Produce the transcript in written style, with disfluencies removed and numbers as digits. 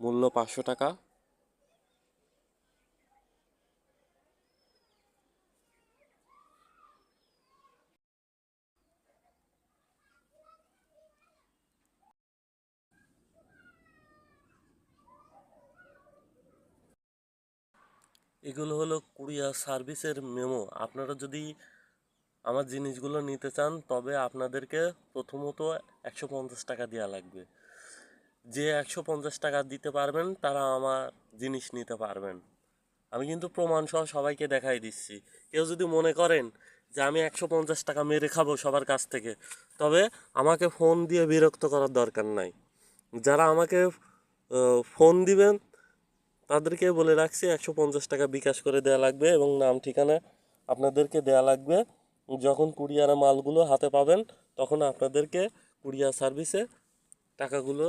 মূল্য 500 টাকা। এগুলো হলো কুরিয়ার সার্ভিসের মেমো। আপনারা যদি আমার জিনিসগুলো নিতে চান তবে আপনাদেরকে প্রথমত 150 টাকা দেওয়া লাগবে। যে 150 টাকা দিতে পারবেন তারা আমার জিনিস নিতে পারবেন। আমি কিন্তু প্রমাণ সহ সবাইকে দেখাই দিচ্ছি। কেউ যদি মনে করেন যে আমি 150 টাকা মেরে খাবো সবার কাছ থেকে, তবে আমাকে ফোন দিয়ে বিরক্ত করার দরকার নাই। যারা আমাকে ফোন দিবেন তাদেরকে বলে রাখছি 150 টাকা বিকাশ করে দেওয়া লাগবে এবং নাম ঠিকানা আপনাদেরকে দেওয়া লাগবে। যখন কুরিয়ারে মালগুলো হাতে পাবেন তখন আপনাদেরকে কুরিয়ার সার্ভিসে টাকাগুলো